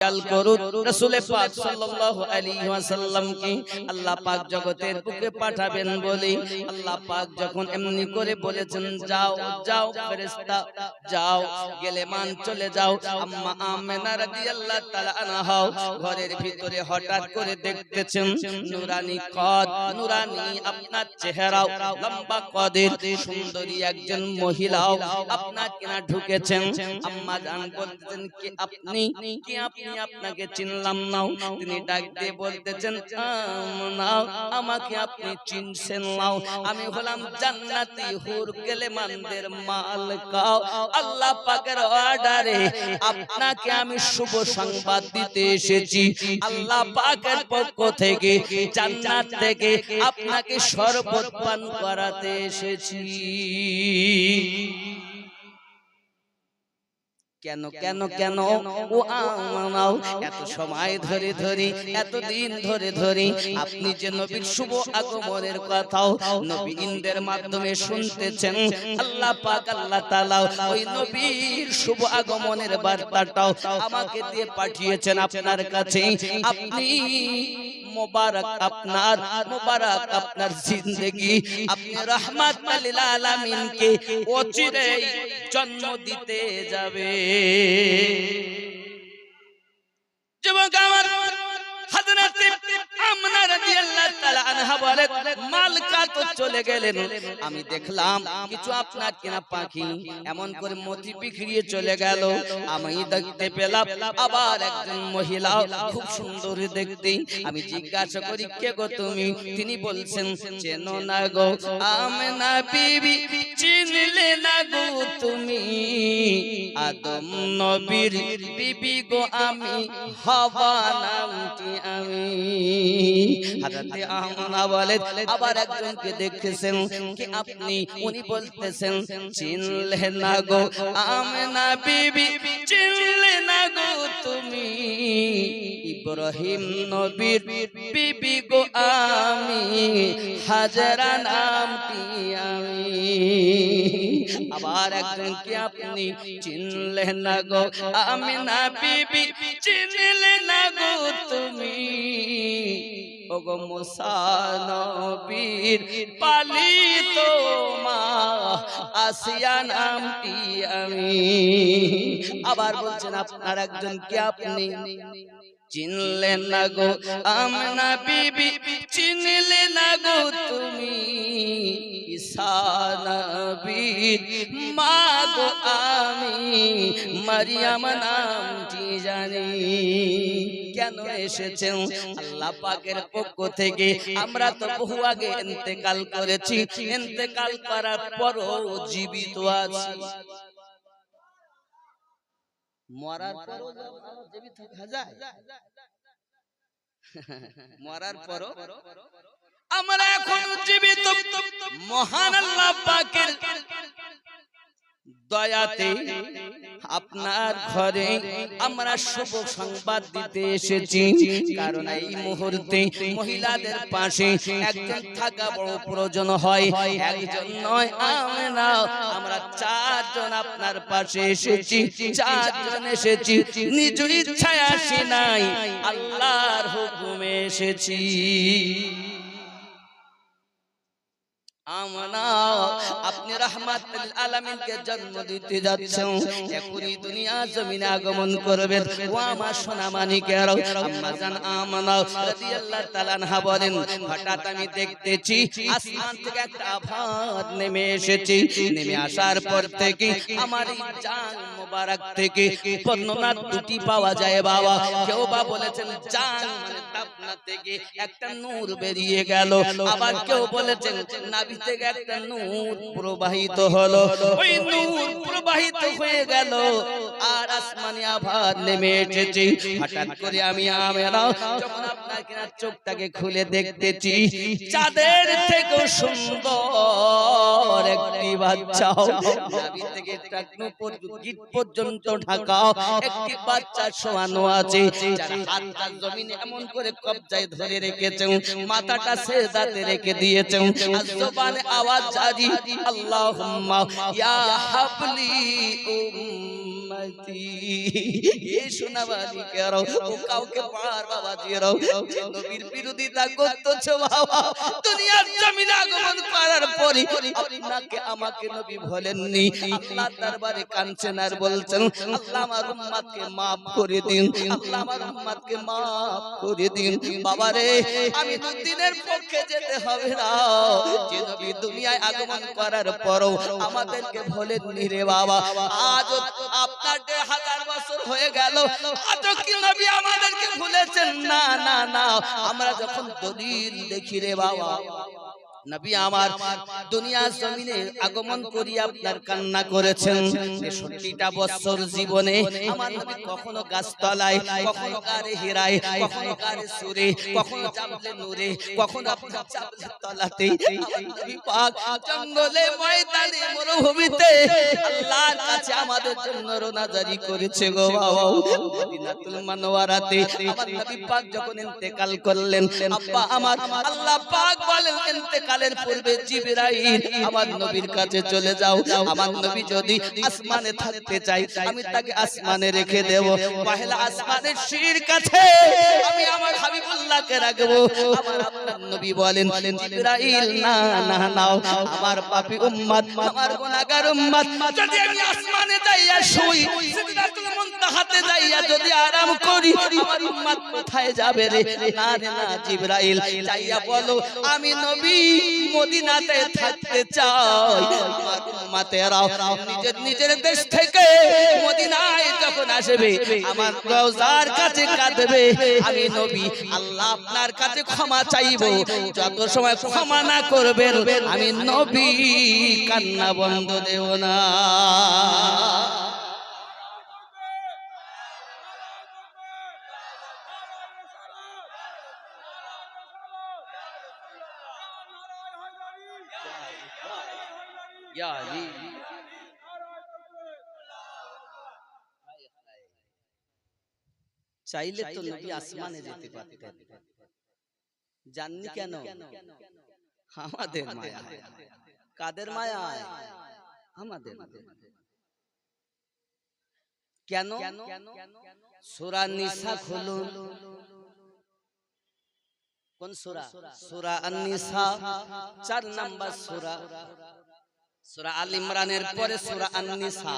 খেয়াল করুন রাসূল পাক সাল্লাল্লাহু আলাইহি ওয়াসাল্লামকে আল্লাহ পাক জগতের বুকে পাঠাবেন বলে আল্লাহ পাক যখন এমনি করে বলেছেন যাও যাও ফেরেশতা যাও গেলেমান চলে যাও আম্মা আমেনা রাদিয়াল্লাহু তাআলা আনহা ঘরের ভিতরে হঠাৎ করে দেখতেছেন নূরানি কদ নূরানি আপনার চেহারা লম্বা কদের সুন্দরী একজন মহিলাও আপনার কিনা ঢুকেছেন আম্মা জান বলতেন কি আপনি কি আপনি আপনাকে চিনলাম না তিনি ডাক দিয়ে বলতেছেন নাও আমাকে আপনি চিনছেন নাও আমি হলাম জান্নাতি হুর গেলেমানদের মালিকা আল্লাহ পাকের অর্ডারে আপনাকে আমি শুভ সংবাদ দিতে এসেছি আল্লাহ পাকের পক্ষ থেকে জান্নাত থেকে আপনাকে শরবত পান করাতে এসেছি কেন কেন কেন ও আমাও এত সময় ধরে ধরে এত দিন ধরে ধরে আপনি যে নবীর শুভ আগমনের কথাও নবীদের মাধ্যমে শুনতেছেন আল্লাহ পাক আল্লাহ তাআলা ওই নবীর শুভ আগমনের বার্তাটাও আমাকে দিয়ে পাঠিয়েছেন আপনার কাছে আপনি মুবারক আপনার জিন্দেগি আপনি রাহমাতুল লিল আলামিনকে অচিরেই জন্ম দিতে যাবে যুবক আমার হযরত আমেনা রাদিয়াল্লাহু তাআলা আনহা বলে মালকা তো চলে গেলেন আমি দেখলাম কিছু আপনার কিনা পাখি এমন করে মতি বিখরিয়ে চলে গেল আমি দেখতে পেলাম আবার একজন মহিলা খুব সুন্দর দেখতে আমি জিজ্ঞাসা করি কে গো তুমি তিনি বলছেন চেনো না গো আমেনা বিবি চিনলে না গো তুমি আদম নবীর বিবি গো আমি হাওয়া নামটি আমি হযরত আমেনা বলে আবার একজনকে দেখেছেন কি আপনি উনি বলতেছেন চিনলে না গো আমেনা বিবি চিনলে না গো তুমি ইব্রাহিম নবীর বিবি গো আমি হাজরা নামটি আমি আবার একজনকে আপনি চিনলে না গো আমেনা বিবি চিনলে না গো তুমি ওগো মুসা নবীর পালিত মা আসিয়া নামটি আমি আবার বলছেন আপনার একজন কি আপনি চিনলেন না গো আমেনা বিবি চিনলে না গো তুমি ঈসা নবীর মা গো আমি মারিয়াম নামটি জানি কেন এসেছেন আল্লাহ পাকের পক্ষ থেকে আমরা তো বহু আগে ইন্তেকাল করেছি ইন্তেকাল করার পরও জীবিত আছি মরার পরও জীবিত থাকা যায় মরার পরও আমরা এখন জীবিত মহান আল্লাহ পাকের দয়াতে আপনার ঘরে আমরা শুভ সংবাদ দিতে এসেছি কারণ এই মুহূর্তে মহিলাদের পাশে একজন থাকা বড় প্রয়োজন হয় একজন নয় আমরা চারজন আপনার পাশে এসেছি চারজন এসেছি নিজ ইচ্ছায় আসি নাই আল্লাহর হুকুমে এসেছি আমানা আপনি রাহমাতুল আলামিনকে জন্ম দিতে যাচ্ছেন এখনি দুনিয়া জমিনে আগমন করবেন ও আমার সোনা মানিকেরা আম্মা জান আমানা রাদিয়াল্লাহু তাআলা আনহা বলেন হঠাৎ আমি দেখতেছি আসমান থেকে একটা আভাত নেমে এসেছে নেমে আসার পর থেকে আমার এই জান মোবারক থেকে বর্ণনা দুটি পাওয়া যায় বাবা কেউ বা বলেছেন জান মানে তাপনা থেকে একটা নূর বেরিয়ে গেল আবার কেউ বলেছেন নাভি থেকে একটা নূর প্রবাহিত হলো ওই নূর প্রবাহিত হয়ে গেল আর আসমানি আভাত নেমে এসেছে হঠাৎ করে আমি আমেনা যখন আপনার কিনা চোখটাকে খুলে দেখতেছি চাঁদের থেকে সুন্দর একটি বাচ্চা নাভি থেকে টাকনু গিট পর্যন্ত ঢাকা একটি বাচ্চা শোয়ানো আছে যার হাতটা জমিনে এমন করে কবজায় ধরে রেখেছেন মাথাটা সেজদাতে রেখে দিয়েছেন আর জবানে আওয়াজ জারি আল্লাহুম্মা ইয়া হাবলি উম্মতি এ সোনাবালি কেরাও ও কাউকে পার বাবা জিরাও যে নবীর বিরোধিতা করতেছো বাবা দুনিয়ার জমিনে আগমন করার পরে আপনাকে আমাকে নবী বলেননি আল্লাহ দরবারে কাঁদছেন আর বলছেন আল্লাহ আমার উম্মতকে maaf করে দিন আল্লাহ আমার উম্মতকে maaf করে দিন বাবা রে আমি দুদিনের পক্ষে যেতে হবে না যে নবী দুনিয়ায় আগমন করার পরও আমাদেরকে বলেননি রে বাবা আজ আপনার 1000 বছর হয়ে গেল আজ কি নবী আমাদেরকে ভুলেছেন না না না আমরা যখন দলিল দেখি রে বাবা নবী আমার দুনিয়া জমিনে আগমন করি আপনার কান্না করেছেন ৬৬টা বছর জীবনে আমার নবী কখনো গাছতলায় কখনো কারে হিরায় কখনো কারে সুরে কখনো চাবলে নূরে কখনো আপনার চাবলের তলাতে নবী পাক জঙ্গলে ময়দানে মরুভূমিতে আল্লাহর কাছে আমাদের জন্য রোনাজারি করেছে গো বাবা মদিনাতুল মুনাওয়ারাতে আমার নবী পাক যখন ইন্তেকাল করলেন আব্বা আমার আল্লাহ পাক বলেন ইন্তেকালের পূর্বে জিবরাইল আমার নবীর কাছে চলে যাও আমার নবী যদি আসমানে থাকতে চাই আমি তাকে আসমানে রেখে দেব পহেলা আসমানের শির কাছে আমি আমার হাবিবুল্লাহকে রাখবো আমার আপনার নবী বলেন জিবরাইল না না নাও আমার পাপী উম্মত আমার গুনাহগার উম্মত যদি আমি আসমানে যাইয়া শুই সিদরাতুল মুনতাহাতে যাইয়া যদি আরাম করি আমার উম্মত কোথায় যাবে রে না রে না জিবরাইল যাইয়া বলো আমি নবী মদিনাতে থাকতে চাই আমার উম্মতেরা নিজের নিজের দেশ থেকে মদিনায় যখন আসবে আমার রওজার কাছে কাঁদবে আমি নবী আল্লাহ আপনার কাছে ক্ষমা চাইবো যত সময় ক্ষমা না করবেন আমি নবী কান্না বন্ধ দেব না চাইলে তো নবী আসমানে যেতে পারতেন জাননি কেন আমাদের মায়া কাদের মায়া আমাদের কেন সূরা নিসা খুলুন কোন সূরা সূরা আন-নিসা 4 নম্বর সূরা সূরা আল ইমরানের পরে সূরা আন-নিসা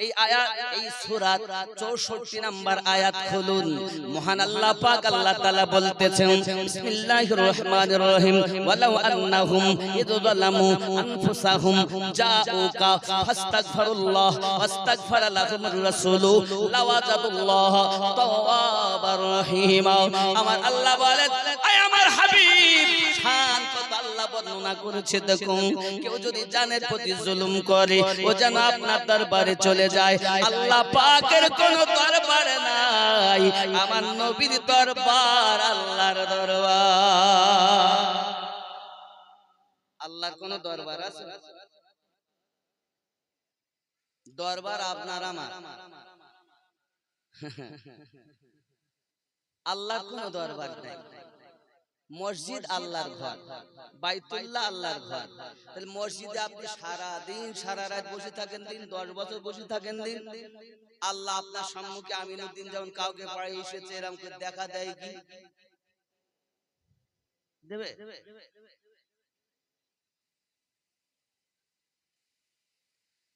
এই আয়াত এই সূরার 64 নম্বর আয়াত খুলুন মহান আল্লাহ পাক আল্লাহ তাআলা বলতেছেন বিসমিল্লাহির রহমানির রহিম ওয়ালাউ আন্নাহুম ইযলামু আনফুসাহুম জাউকা ফাস্তাগফিরুল্লাহ ওয়াস্তাগফারা লাহুমুর রাসূলু লাওয়াজাদুল্লাহ তাওয়াবার রহিম আমার আল্লাহ বলেন আয় আমার হাবিব শান কত আল্লাহ বর্ণনা করেছে দেখুন কেউ যদি জানের প্রতি জুলুম করে ও যেন আপনার দরবারে চলে যায় আল্লাহ পাকের কোনো দরবার নাই আমার নবীর দরবার আল্লাহর দরবার আল্লাহর কোন দরবার আছে দরবার আপনার আমার আল্লাহর কোন দরবার নাই মসজিদ আল্লাহর ঘর বাইতুল্লাহ আল্লাহর ঘর তাহলে মসজিদে আপনি সারা দিন সারা রাত বসে থাকেন দিন 10 বছর বসে থাকেন দিন আল্লাহ আপনার সম্মুখে আমিনুদ্দিন যেমন কাউকে পড়ে এসেছে এরকম করে দেখা দেয় কি দেবে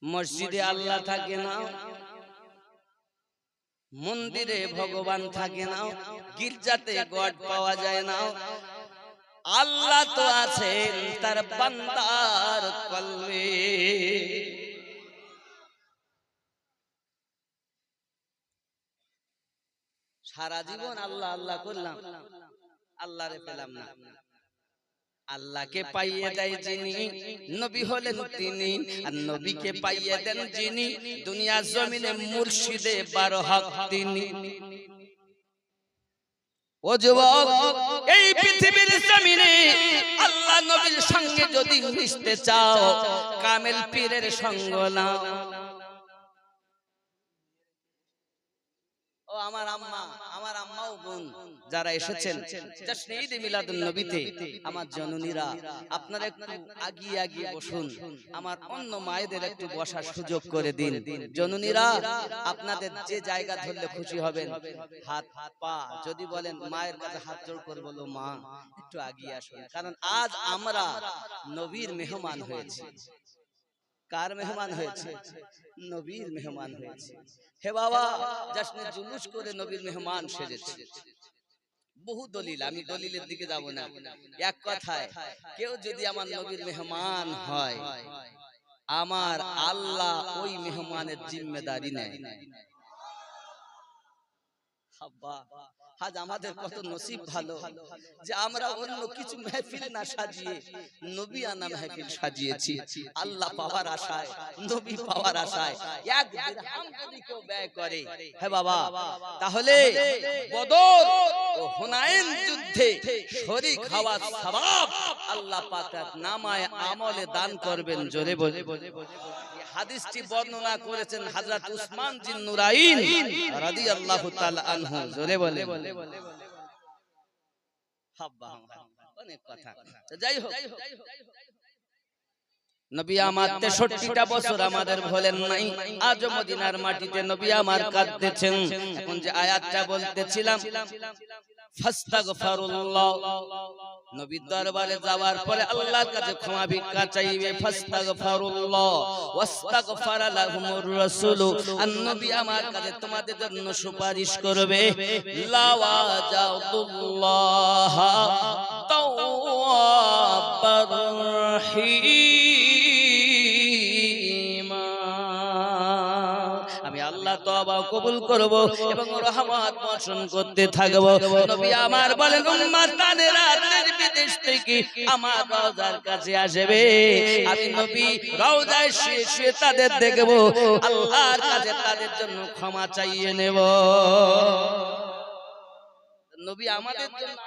মসজিদে আল্লাহ থাকে না মন্দিরে ভগবান থাকে না গির্জাতে গড পাওয়া যায় না আল্লাহ তো আছেন তার বান্দার কলবে সারা জীবন আল্লাহ আল্লাহ করলাম আল্লাহরে পেলাম না আল্লাহকে পাইয়ে দেয় যিনি নবী হলেন তিনি আর নবীকে পাইয়ে দেন যিনি দুনিয়ার জমিনে মুর্শিদে 12 হক তিনি ও যুবক এই পৃথিবীর জমিনে আল্লাহ নবীর সঙ্গে যদি মিশতে চাও কামেল পীরের সঙ্গ নাও ও আমার আম্মা আমার আম্মা ও বোন যারা এসেছেন জশ্নে ঈদ মিলাদুন নবীতে, আমার জননীরা আপনারা একটু আগিয়ে আগিয়ে বসুন, আমার অন্য মায়েদের একটু বসার সুযোগ করে দিন। জননীরা আপনাদের যে জায়গা ধরলে খুশি হবেন, হাত পা যদি বলেন মায়ের কাছে হাত জোড় করে বলো মা একটু আগিয়ে আসুন, কারণ আজ আমরা নবীর মেহমান হয়েছি। কার মেহমান হয়েছে? নবীর মেহমান হয়েছে। হে বাবা, জশ্নে জুলুস করে নবীর মেহমান সেজেছে। বহু দলিল, আমি দলিলের দিকে যাব না। এক কথায় কেউ যদি আমার নবীর মেহমান হয়, আমার আল্লাহ ওই মেহমানের জিম্মেদারি নেয়। আজ আমাদের কত নসিব ভালো যে আমরা অন্য কিছু মেহফিল না সাজিয়ে নবী আনা মেহফিল সাজিয়েছি। আল্লাহ পাওয়ার আশায়, নবী পাওয়ার আশায় এক দিরহাম যদি কেউ ব্যয় করে, হে বাবা, তাহলে বদর ও হুনাইন যুদ্ধে শরীক হওয়ার সওয়াব আল্লাহ পাক নামায়ে আমলে দান করবেন। জোরে বলে হাদিসটি বর্ণনা করেছেন হযরত উসমান জিন নুরাইন রাদিয়াল্লাহু তাআলা আনহু। জোরে বলে হাব্বা, অনেক কথা। যাই হোক, নবী আমার 63টা বছর আমাদের ভোলেন নাই। আজ মদিনার মাটিতে নবী আমার কাঁদতেছেন। এখন যে আয়াতটা বলতেছিলাম, ফাস্তাগফিরুল্লাহ, নবীর দরবারে যাওয়ার পরে আল্লাহর কাছে ক্ষমা ভিক্ষা চাইবে। ফাস্তাগফিরুল্লাহ ওয়াস্তাগফারা লাহুমুর রাসূল, আর নবী আমার কাছে তোমাদের জন্য সুপারিশ করবে। লাওয়াজাতুল্লাহ তাওয়াবার রহিম, আমি আল্লাহ তওবা কবুল করব এবং রহমত বর্ষণ করতে থাকব। নবী আমার বলেন, উম্মতানেরা দেশ বিদেশ থেকে আমার রওজার কাছে আসবে, আমি নবী রওজায় শুয়ে শুয়ে তাদের দেখব, আল্লাহর কাছে তাদের জন্য ক্ষমা চাইয়ে নেব। নবী আমাদের জন্য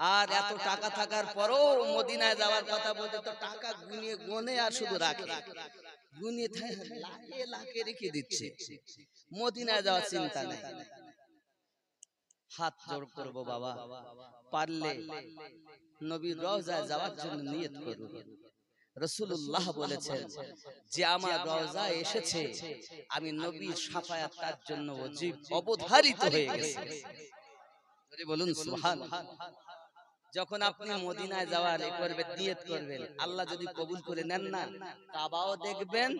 আর এত টাকা থাকার পরও মদিনায় যাওয়ার কথা বলতে তো টাকা গুনিয়ে গুনে আর শুধু রাখে, গুনিয়ে লাখে লাখে রেখে দিচ্ছে। মদিনায় যাওয়ার চিন্তা নেই। হাত জোড় করবো বাবা, পারলে নবীর রওজায় যাওয়ার জন্য নিয়ত করুন। রাসূলুল্লাহ বলেছেন যে আমার রওজায় এসেছে, আমি নবীর শাফায়াত তার জন্য ওয়াজিব অবধারিত হয়ে গেছে। বলুন সুবহানাল্লাহ। যখন আপনি মদিনায় যাওয়ার করবেন, নিয়ত করবেন, আল্লাহ যদি কবুল করে নেন না, কাবাও দেখবেন,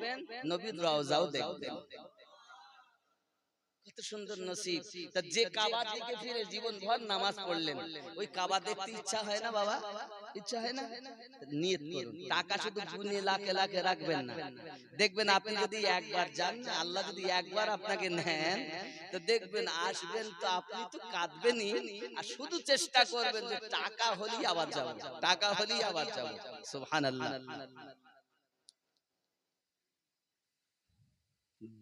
নবীর রওজাও দেখবেন। কত সুন্দর নসিব। তা যে কাবার দিকে ফিরে জীবন ভর নামাজ পড়লেন, ওই কাবা দেখতে ইচ্ছা হয় না বাবা? ইচ্ছা হয় না? নিয়ত করুন, টাকা শুধু গুনে লাখে লাখে রাখবেন না। দেখবেন আপনি যদি একবার যান না, আল্লাহ যদি একবার আপনাকে নেন, তো দেখবেন আসবেন তো আপনি তো কাঁদবেনই, আর শুধু চেষ্টা করবেন যে টাকা হলেই আবার যাব, টাকা হলেই আবার যাব। সুবহানাল্লাহ।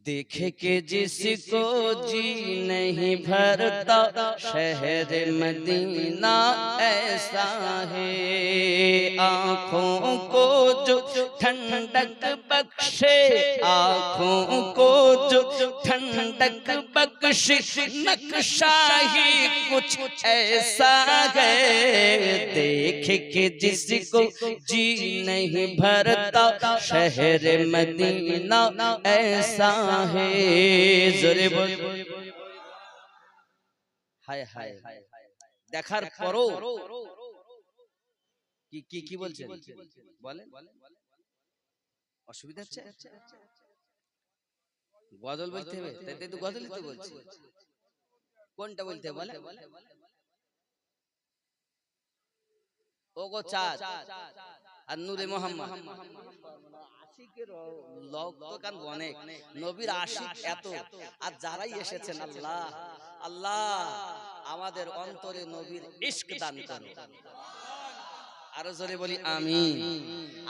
देखे के जिसको जी नहीं भरता, शहर मदीना ऐसा है, आँखों को जो ठंडक बख्शे, आँखों को जो ठंडक बख्शे, नक्शा ही कुछ ऐसा है, देखे के जिसको जी नहीं भरता, शहर मदीना ऐसा है। জোরে বল। হায় হায়, দেখার পরও কি কি কি বলছেন বলেন? অসুবিধা হচ্ছে? গজল বলতে হবে, তাই তো গজলই তো বলছি। কোনটা বলতে হবে বলেন? ওগো চাঁদ আর নূরে মুহাম্মদ, আশিকের লোকগান অনেক, নবীর আশিক এত, আর যারাই এসেছেন, আল্লাহ আল্লাহ আমাদের অন্তরে নবীর ইশক দান করো। আরো জোরে বলি আমিন।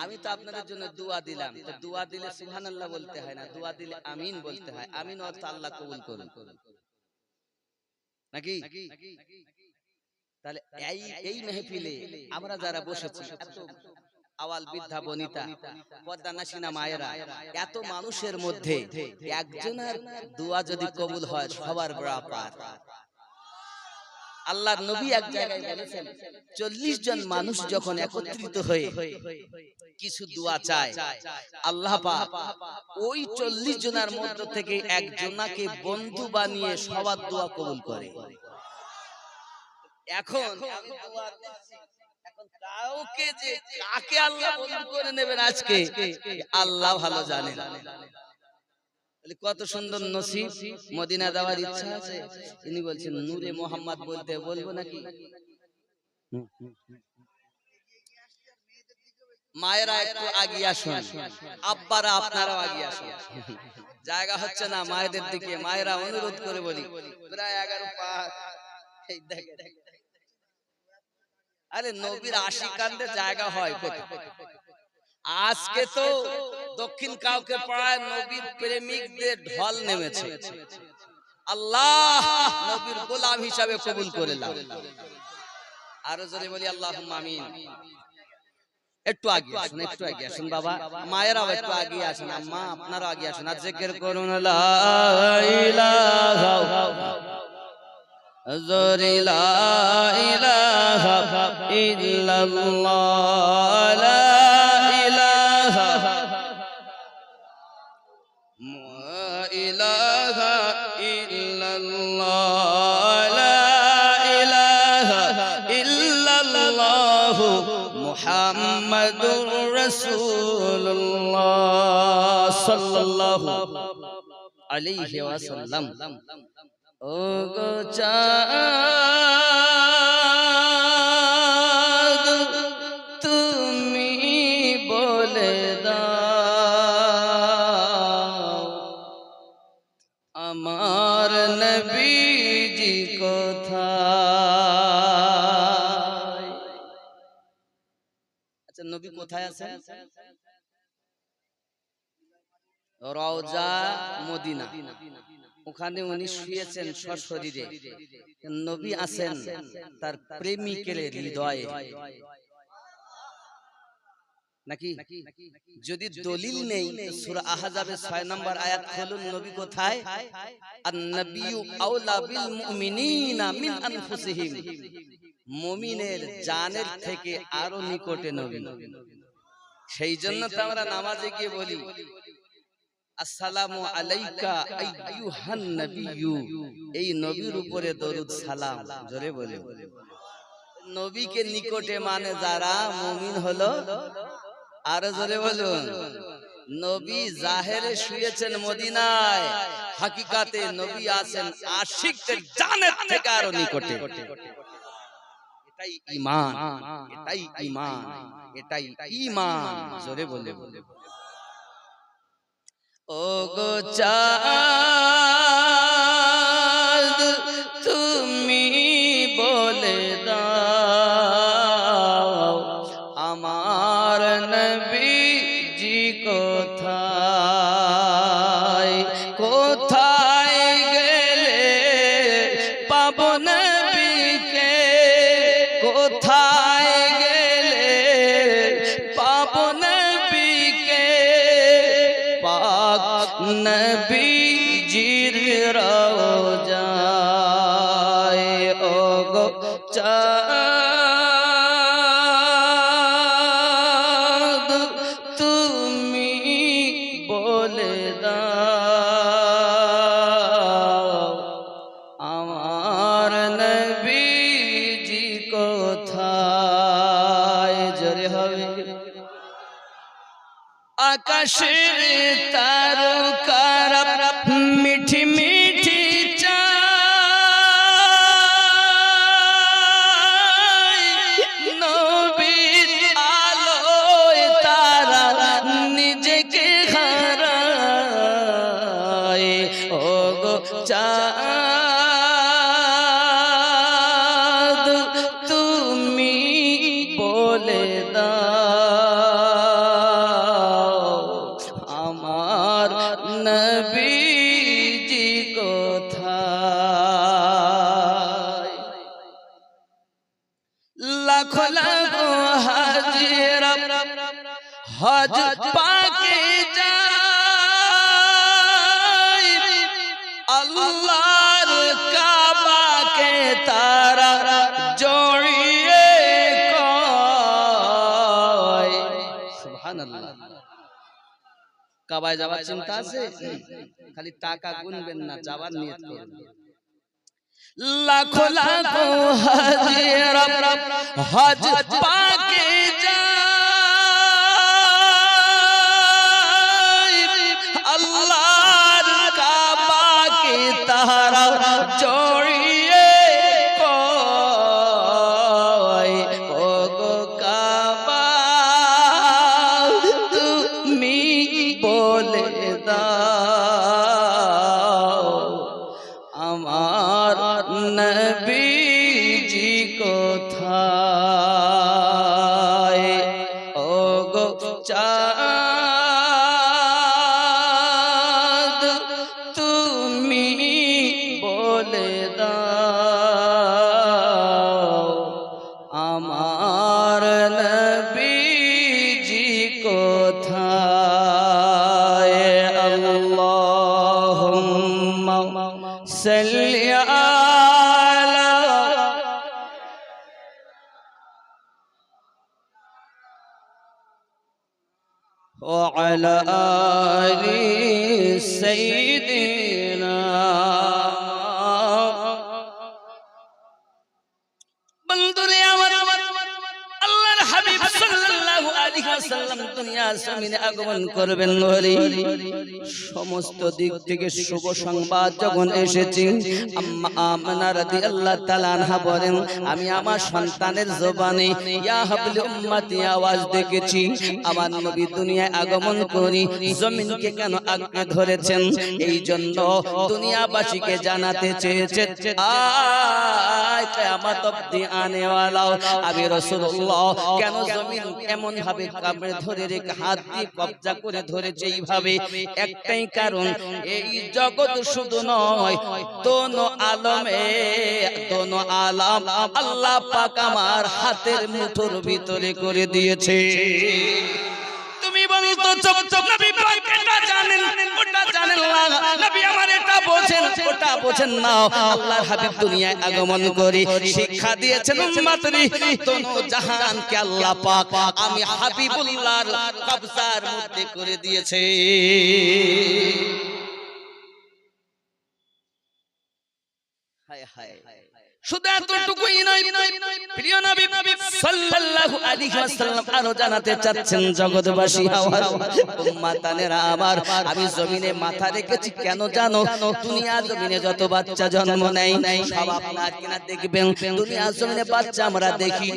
আমি তো আপনাদের জন্য দোয়া দিলাম, তো দোয়া দিলে সুবহানাল্লাহ বলতে হয় না, দোয়া দিলে আমিন বলতে হয়। আমিন অর্থ আল্লাহ কবুল করুন, নাকি? তাহলে এই মেহফিলে আমরা যারা বসেছি, এত আওয়াল বৃদ্ধা বনিতা পদ্মানাসিনা মায়েরা, এত মানুষের মধ্যে একজনের দোয়া যদি কবুল হয় সবার ব্যাপার। আল্লাহর নবী এক জায়গায় বলেছেন 40 জন মানুষ যখন একত্রিত হয়ে কিছু দোয়া চায়, আল্লাহ পাক ওই 40 জনের মধ্য থেকে একজনকে বন্ধু বানিয়ে সবার দোয়া কবুল করে। এখন আমি দোয়া দিচ্ছি, এখন কাউকে যে কাকে আল্লাহ বন্ধু করে নেবেন আজকে আল্লাহ ভালো জানেন। কত সুন্দর নসিব, মদিনা যাওয়ার ইচ্ছা আছে। তিনি বলছেন নূরে মোহাম্মদ বলতে বলবো নাকি? মায়েরা একটু আগিয়ে আসুন, আব্বারা আপনারাও আগিয়ে আসুন। জায়গা হচ্ছে না মায়েদের দিকে, মায়েরা অনুরোধ করে বলি প্রায় 11 পার। আরে নবীর আশিকান্ডে জায়গা হয় কোথায়? আজকে তো দক্ষিণ কাউকে পাড়ায় নবীর প্রেমিকদের ঢল নেমেছে। আল্লাহ নবীর গোলাম হিসাবে কবুল করে নাও। আরো জোরে বলি আল্লাহুম্মা আমিন। একটু আগে আসুন, একটু আগে আসুন বাবা, মায়েরাও একটু আগে আসুন, আম্মা আপনারাও আগে আসুন। আর জিকির করুন লা ইলাহা জোরে লা ইলাহা ইল্লাল্লাহ, লা ইলাহা ইলাহা ইল্লাল্লাহ, লা ইলাহা ইল্লাল্লাহ মুহাম্মাদুর রাসূলুল্লাহ সাল্লাল্লাহু আলাইহি ওয়াসাল্লাম। ও গো চাঁদ তুমি বলে দাও আমার নবীজি কোথায়? আচ্ছা নবী কোথায় আছেন? রওজা মদিনা, ওখানে উনি শুয়েছেন সশরীরে। নবী আছেন তার প্রেমিকের হৃদয়ে নাকি? যদি দলিল নেই সূরা আহজাবের 6 নম্বর আয়াত খুলুন, নবী কোথায়? আন-নাবিয়্যু আওলা বিল মুমিনিনা মিন আনফুসিহিম, মুমিনের জানের থেকে আরো নিকটে নবী। সেই জন্য তো আমরা নামাজে গিয়ে বলি আসসালামু আলাইকা আইয়ুহান নাবিয়্যু, এই নবীর উপরে দরুদ সালাম। জোরে বলে নবীকে নিকটে মানে যারা মুমিন হলো। আরো জোরে বলুন, নবী জাহেরে শুয়েছেন মদিনায়, হাকিকাতে নবী আছেন আশিকদের জানের থেকে আরো নিকটে। এটাই ঈমান, এটাই ঈমান, এটাই ঈমান। জোরে বলে ও গো চাঁদ তুমি বলে দাও আমার নবীজি কোথায়? কোথায় গেলে পাবো নবীকে? কোথায় গেলে পাবো নবীকে? পাক নবীজির রওজায় ও গো চাঁদ তুমি বলে দাও আমার নবীজি কোথায়? জোরে হবে আকাশের তারকারা মিঠি মিঠি চায়, নবীর আলোয় তারা নিজেকে হারায়। ও গো চাঁদ তুমি বলে দাও আমার নবীজি কোথায়? লাখো লাখো হাজিরা হজ পাকে যায় আল্লাহর কাবাকে তারা জড়িয়ে কয় সুবহানাল্লাহ। কাবায় যাওয়ার চিন্তা আছে, খালি টাকা গুনবেন না, যাওয়ার নিয়ত করবেন। লাখো লাখো হাজিরা হজ পাকে যায় আল্লাহর কাবাকে তারা জড়িয়ে কয় ও গো কাবা তুমি বলে দাও আমার নবীজি কোথায় ও গো চাঁদ তুমি বলে দাও আমার নবীজি কোথায় আল্লাহুম্মা সাল্লি وعلى آل سيدنا বন্ধুরে আমার আল্লাহর হাবিব সাল্লাল্লাহু আলাইহি ওয়াসাল্লাম দুনিয়া জমিনে আগমন করবেন বলে সমস্ত দিক থেকে শুভ সংবাদ যখন এসেছে আম্মা আমিনা রাদিয়াল্লাহু তাআলা আনহা বলেন আমি আমার সন্তানের জবানে ইয়া হাবলি উম্মতি আওয়াজ দেখেছি আমার নবী দুনিয়ায় আগমন করি জমিনকে কেন আঁকড়ে ধরেছেন এই জন্য দুনিয়াবাসীকে জানাতে চেয়েছে আয় কিয়ামত অবধি আনেওয়ালা আমি রাসূলুল্লাহ কেন জমিন এমন ভাবে কামড়ে ধরে রেখে হাত দিয়ে কবজা করে ধরেছে এইভাবে একটাই কারণ এই জগৎ শুধু নয় দোনো আলমে দোনো আলম আল্লাহ পাক আমার হাতের মুঠোর ভিতরে করে দিয়েছে তুমি বলতো চোখ চোখ নবী পাক এটা জানেন ওটা জানেন না নবী আমার এটা বোঝেন ওটা বোঝেন না আল্লাহর হাবিব দুনিয়ায় আগমন করে শিক্ষা দিয়েছেন উম্মতরি দোনো জাহানকে আল্লাহ পাক আমি হাবিবুল্লাহর কবজার মধ্যে করে দিয়েছে হায় হায় শুধু এতটুকুই নয় প্রিয় নবী সাল্লাল্লাহু আলাইহি ওয়াসাল্লাম আরো জানাতে চাচ্ছেন জগৎবাসী আওয়াজ উম্মতানেরা আমার আমি জমিনে মাথা রেখেছি কেন জানো দুনিয়া জমিনে যত বাচ্চা জন্ম নেয় সব আপনার কিনা দেখবেন দুনিয়া জমিনে বাচ্চা আমরা দেখি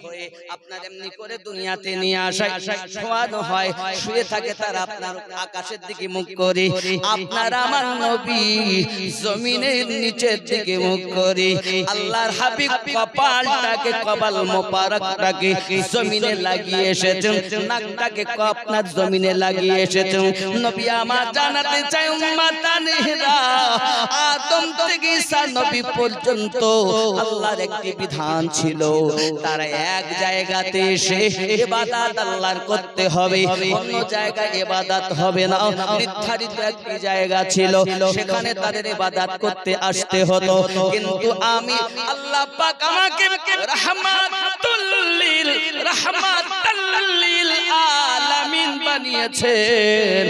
হয়ে আপনার এমনি করে দুনিয়াতে নিয়ে আসায় শোয়ানো হয় শুয়ে থাকে তারা আপনার আকাশের দিকে মুখ করে আপনার আমার নবী জমিনের নিচের দিকে মুখ করে আল্লাহর হাবিব কপালটাকে কপাল মোবারকটাকে জমিনে লাগিয়ে এসেছেন নাকটাকে আপনার জমিনে লাগিয়ে এসেছেন নবী আমার জানাতে চাই উম্মতানেরা আদম থেকে ঈসা নবী পর্যন্ত আল্লাহর একটি বিধান ছিল তারা এক জায়গাতে এসে ইবাদত আল্লাহর করতে হবে অন্য জায়গায় ইবাদত হবে না নির্ধারিত একটি জায়গা ছিল সেখানে তাদের ইবাদত করতে আসতে হতো কিন্তু আমি আল্লাহ পাক আমাকে রাহমাতুল লিল আলামিন বানিয়েছেন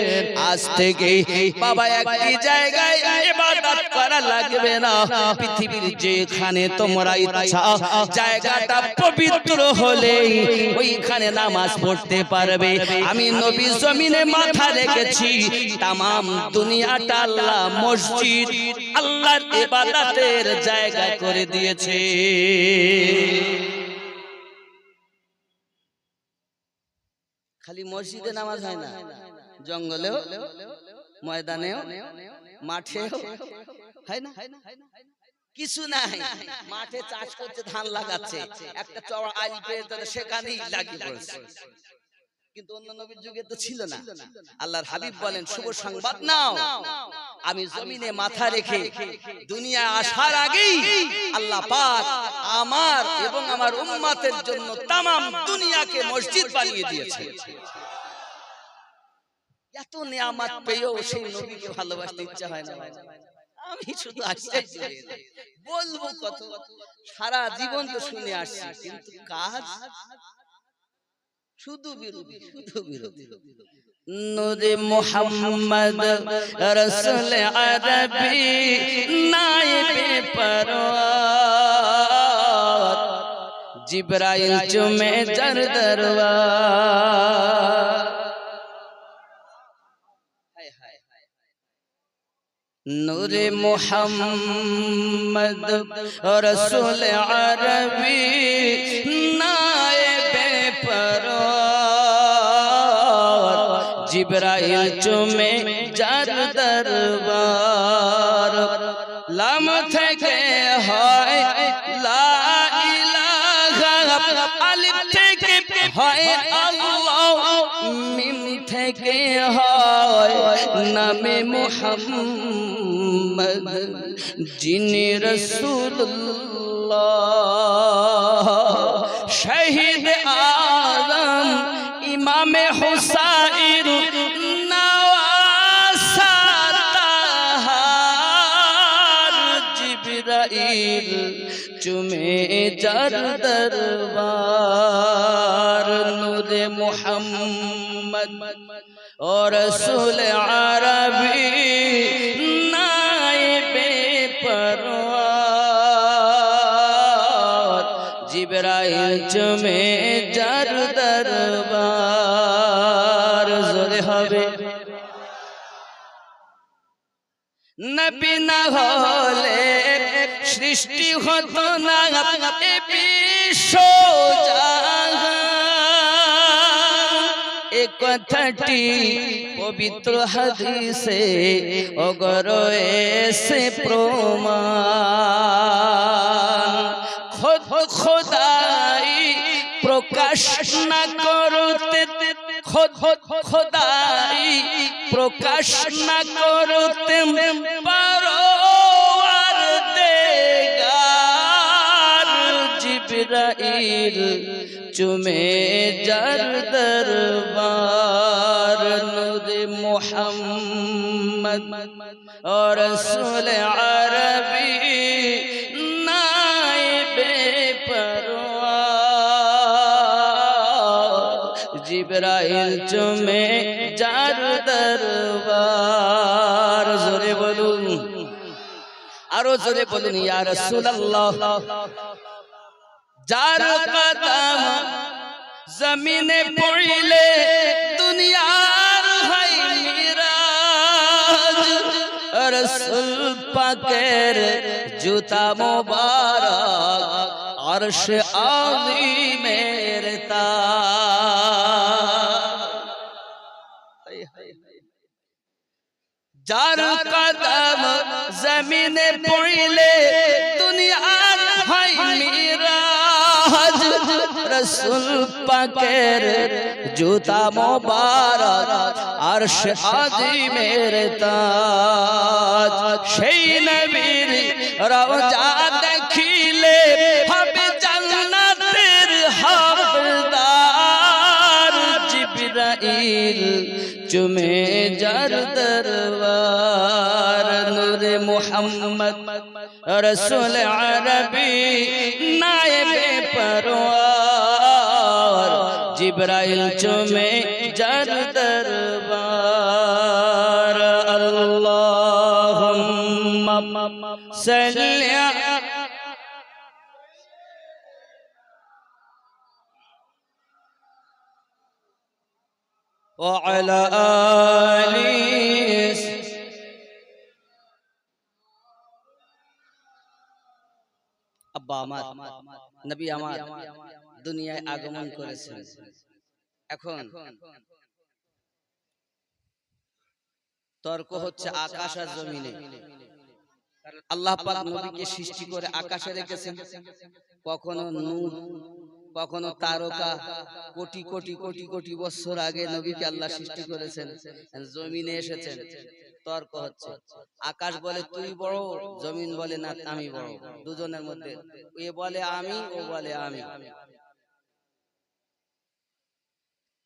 আজ থেকে বাবা একটি জায়গায় ইবাদত করা লাগবে না পৃথিবীর যেখানে তোমরা ইচ্ছা জায়গাটা পবিত্র হলে ওইখানে নামাজ পড়তে পারবে আমি নবী জমিনে মাথা রেখেছি तमाम দুনিয়াটা আল্লাহ মসজিদ আল্লাহর ইবাদতের জায়গা করে দিয়েছে খালি মসজিদে নামাজ হয় না জঙ্গলেও ময়দানেও মাঠেও হয় না কিছু নাই মাঠে চাষ করতে ধান লাগাচ্ছে একটা চড়া আইল পেয়ে সেখানেই লাগিয়ে পড়ছে কিন্তু অন্য নবীর যুগে তো ছিল না। আল্লাহর হাবিব বলেন শুভ সংবাদ নাও, আমি জমিনে মাথা রেখে দুনিয়া আসার আগেই আল্লাহ পাক আমার এবং আমার উম্মতের জন্য তামাম দুনিয়াকে মসজিদ বানিয়ে দিয়েছে। এত নিয়ামত পেয়েও সেই নবীকে ভালোবাসতে ইচ্ছা হয় না। আমি শুধু আশ্চর্য হয়ে যাই, বলবো কত, সারা জীবন তো শুনে আসছি, কিন্তু কাজ শুধু বিরোধী, শুধু বিরোধী। নূরে মুহাম্মদ রাসূল আরবি নায়েবে পরওয়ার, জিবরাইল চুমে যার দরবার। নূরে মুহাম্মদ রাসূল আরবি নায়েবে পরওয়ার, জিবরাইল চুমে যার দরবার। লাম থেকে হয় লা ইলাহা, আলিফ থেকে হয় আল্লাহ, মিম থেকে হয় নামে মুহাম্মদ, যিনি রাসূলুল্লাহ। শহীদ আযম ইমামে হুসাইন নওয়াসার তাহার, জিবরাইল চুমে যার দরবার। নূরে মুহাম্মদ ও রাসূল আরবি নায়েবে পরওয়ার, জিবরাইল চুমে যার দরবার। জোরে হবে। নবী না হলে সৃষ্টি হতো না এ বিশ্ব জাহান, এ কথাটি পবিত্র হাদিসে অগরয়েছে প্রমাণ। খোদাই প্রকাশ না করতে, খোদাই প্রকাশ না করতে পরওয়ারদিগার, জিবরাইল চুমে যার দরবার। নূরে মুহাম্মদ ও রাসূল আরবি নায়েবে পরওয়ার, জিবরাইল চুমে যার দরবার। জোরে বলুন, আরো জোরে বলুন ইয়া রাসূলুল্লাহ। যার কদম জমিনে পড়িলে দুনিয়ার হয় মিরাজ, রাসূল পাকের জুতা মোবারক আরশ আযীমের তাজ। যার কদম জমিনে পড়িলে দুনিয়ার হয় মিরাজ, রাসূল পাকের জুতা মোবারক আরশ আযীমের তাজ। সেই নবীর রওজা দেখিলে হবে জান্নাতের হকদার, জিবরাইল চুমে যার দরবার। নূরে মুহাম্মদ রাসূল আরবি নায়েবে পরওয়ার, জিবরাইল চুমে যার দরবার। আল্লাহুম্মা সাল্লি وعلى آله। আব্বা আমার, নবী আমার দুনিয়ায় আগমন করেছেন। এখন তর্ক হচ্ছে আকাশ আর জমিনে। আল্লাহ পাক নবীকে সৃষ্টি করে আকাশে রেখেছেন, কখনো নূর কখনো তারকা কোটি কোটি কোটি কোটি বছর আগে নবীকে আল্লাহ সৃষ্টি করেছেন, জমিনে এসেছেন, তর্ক হচ্ছে। আকাশ বলে তুই বড়, জমিন বলে না আমি বড়। দুজনের মধ্যে এ বলে আমি, ও বলে আমি।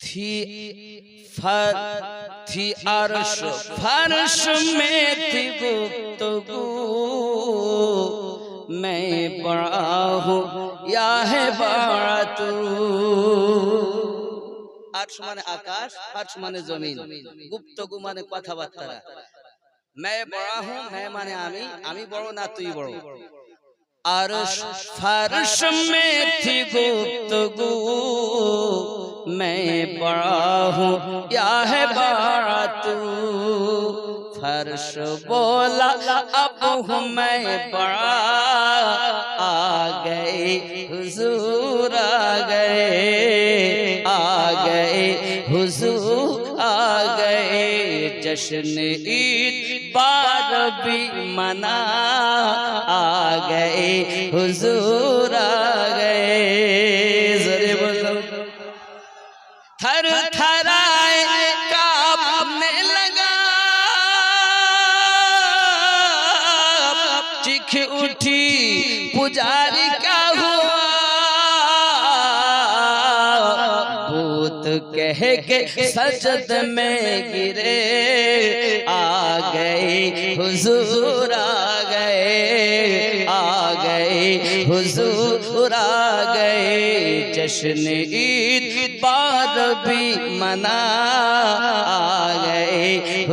थी अर्श फर्श में थी गुफ्तगू, मैं बड़ा हूँ या है बड़ा तू। अर्श माने आकाश, फर्श माने जमीन, गुफ्तगू माने কথাবার্তা। मैं बड़ा हूँ, मैं माने आमी बड़ो ना तुई बड़ो। अर्श फर्श में थी गुफ्तगू, मैं बड़ा हूँ या है बड़ा तू। फर्श बोला अब हूँ मैं बड़ा, आ गए हुजूर आ गए हुजूर आ गए। जश्न ईद बार भी मना, आ गए हुजूर आ गए। जरे बोलो। थर थराए कांपने लगा, चीख उठी पुजारी क्या हुआ, भूत कह के सजद में गिरे, आ गए हुजूर आ गए हुजूर आ गए। जश्न ईद बार भी मना, आ गए।